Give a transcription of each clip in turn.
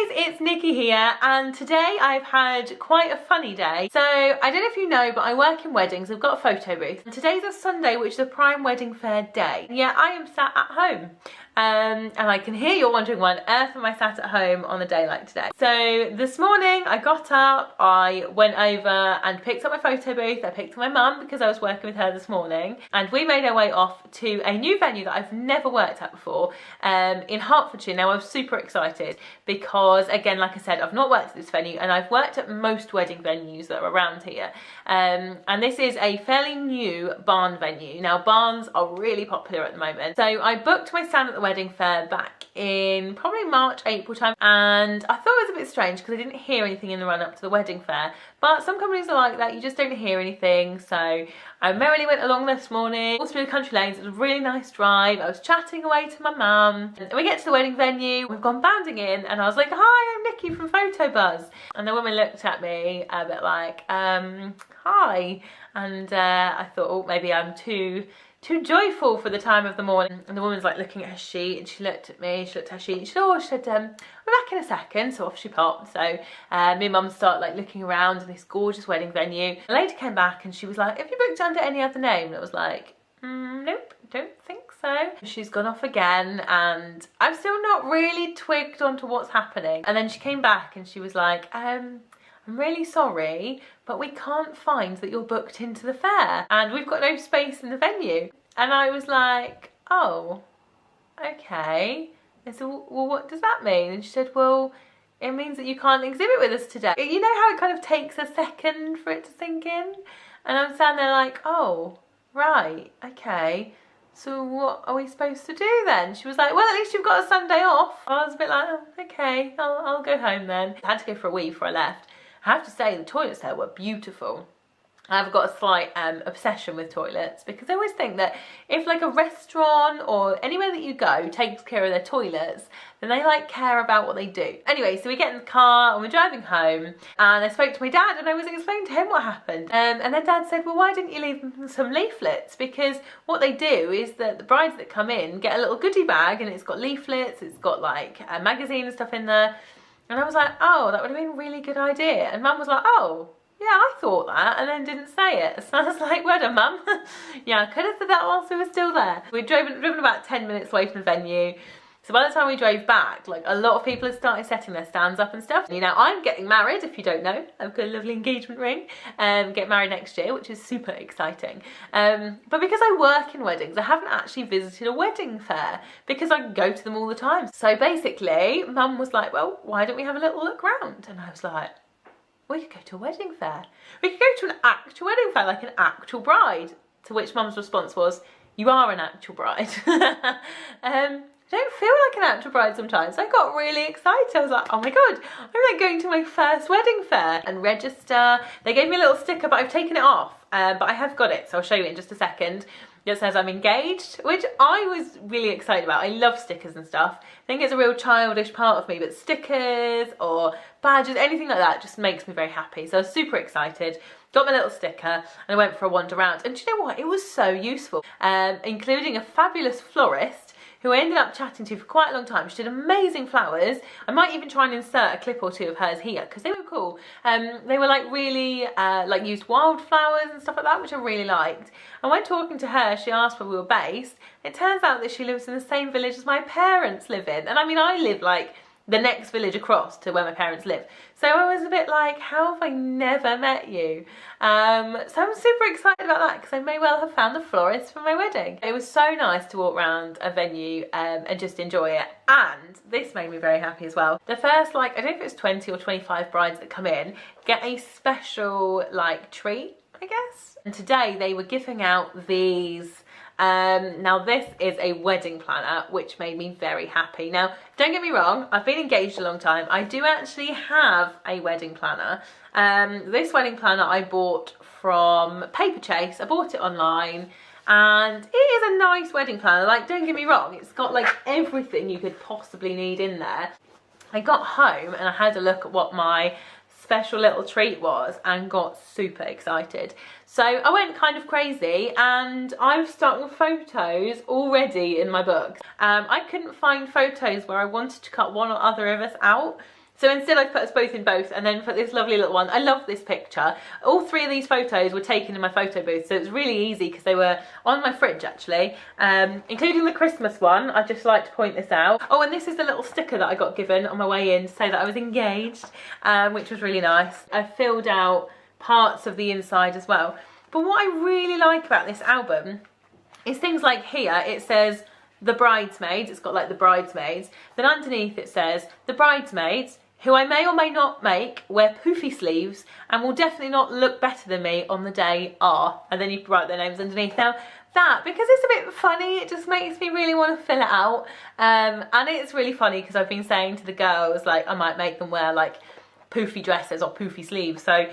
guys, it's Nikki here, and today I've had quite a funny day. So I don't know if you know, but I work in weddings. I've got a photo booth, and today's a Sunday, which is a prime wedding fair day. And yeah, I am sat at home. And I can hear you're wondering why on earth am I sat at home on a day like today. So this morning I got up, I went over and picked up my photo booth. I picked up my mum because I was working with her this morning, and we made our way off to a new venue that I've never worked at before in Hertfordshire. Now I was super excited because, again, like I said, I've not worked at this venue, and I've worked at most wedding venues that are around here. And this is a fairly new barn venue. Now barns are really popular at the moment. So I booked my stand at the wedding fair back in probably March, April time, and I thought it was a bit strange because I didn't hear anything in the run up to the wedding fair. But some companies are like that, you just don't hear anything. So I merrily went along this morning, all through the country lanes. It was a really nice drive. I was chatting away to my mum, and we get to the wedding venue, we've gone bounding in, and I was like, hi, I'm Nikki from Photo Buzz. And the woman looked at me a bit like, hi. And I thought, oh, maybe I'm too joyful for the time of the morning. And the woman's like looking at her sheet, and she looked at me, she looked at her sheet, and she said, oh, she said, we're back in a second. So off she popped. So me and mum started like looking around in this gorgeous wedding venue. The lady came back and she was like, have you booked under any other name? And it was like, nope, don't think so. She's gone off again, and I'm still not really twigged onto what's happening. And then she came back and she was like, I'm really sorry, but we can't find that you're booked into the fair, and we've got no space in the venue. And I was like, oh, okay. I said, well, what does that mean? And she said, well, it means that you can't exhibit with us today. You know how it kind of takes a second for it to sink in? And I'm standing there like, oh, right, okay. So what are we supposed to do then? She was like, well, at least you've got a Sunday off. I was a bit like, oh, okay, I'll go home then. I had to go for a wee before I left. I have to say, the toilets there were beautiful. I've got a slight obsession with toilets, because I always think that if like a restaurant or anywhere that you go takes care of their toilets, then they like care about what they do. Anyway, so we get in the car and we're driving home, and I spoke to my dad and I was explaining to him what happened. And then Dad said, well, why didn't you leave them some leaflets? Because what they do is that the brides that come in get a little goodie bag, and it's got leaflets, it's got like a magazine and stuff in there. And I was like, oh, that would have been a really good idea. And Mum was like, oh, yeah, I thought that, and then didn't say it. So I was like, well done, Mum. Yeah, I could have said that whilst we were still there. We'd driven about 10 minutes away from the venue. So by the time we drove back, like, a lot of people had started setting their stands up and stuff. You know, I'm getting married, if you don't know. I've got a lovely engagement ring. Get married next year, which is super exciting. But because I work in weddings, I haven't actually visited a wedding fair, because I go to them all the time. So basically, Mum was like, well, why don't we have a little look round? And I was like, we could go to a wedding fair. We could go to an actual wedding fair, like an actual bride. To which Mum's response was, you are an actual bride. I don't feel like an actual bride sometimes. I got really excited. I was like, oh my God, I'm like going to my first wedding fair and register. They gave me a little sticker, but I've taken it off. But I have got it, so I'll show you in just a second. It says I'm engaged, which I was really excited about. I love stickers and stuff. I think it's a real childish part of me, but stickers or badges, anything like that just makes me very happy. So I was super excited. Got my little sticker and I went for a wander around. And do you know what? It was so useful, including a fabulous florist who I ended up chatting to for quite a long time. She did amazing flowers. I might even try and insert a clip or two of hers here, because they were cool. They were like really, like used wildflowers and stuff like that, which I really liked. And when talking to her, she asked where we were based. It turns out that she lives in the same village as my parents live in. And I mean, I live like the next village across to where my parents live. So I was a bit like, how have I never met you? So I'm super excited about that, because I may well have found the florist for my wedding. It was so nice to walk around a venue and just enjoy it. And this made me very happy as well. The first, like, I don't know if it's 20 or 25 brides that come in, get a special like treat, I guess. And today they were giving out these now this is a wedding planner, which made me very happy. Now, don't get me wrong, I've been engaged a long time. I do actually have a wedding planner. This wedding planner I bought from Paperchase. I bought it online, and it is a nice wedding planner. Like, don't get me wrong, it's got like everything you could possibly need in there. I got home and I had a look at what my special little treat was and got super excited. So I went kind of crazy, and I've stuck photos already in my book. I couldn't find photos where I wanted to cut one or other of us out. So instead I put us both in both and then put this lovely little one. I love this picture. All three of these photos were taken in my photo booth, so it was really easy because they were on my fridge actually, including the Christmas one. I'd just like to point this out. Oh, and this is the little sticker that I got given on my way in to say that I was engaged, which was really nice. I filled out parts of the inside as well. But what I really like about this album is things like here it says the bridesmaids, it's got like the bridesmaids, then underneath it says the bridesmaids, who I may or may not make, wear poofy sleeves and will definitely not look better than me on the day are. And then you write their names underneath. Now that, because it's a bit funny, it just makes me really want to fill it out. And it's really funny because I've been saying to the girls, like, I might make them wear like poofy dresses or poofy sleeves. So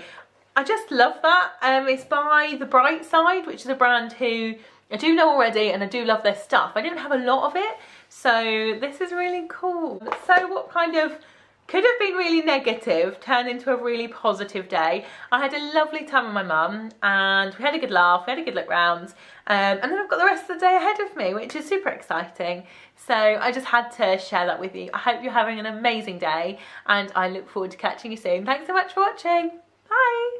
I just love that. It's by The Bright Side, which is a brand who I do know already and I do love their stuff. I didn't have a lot of it, so this is really cool. So what kind of could have been really negative turned into a really positive day. I had a lovely time with my mum and we had a good laugh, we had a good look round, and then I've got the rest of the day ahead of me, which is super exciting. So I just had to share that with you. I hope you're having an amazing day and I look forward to catching you soon. Thanks so much for watching. Bye.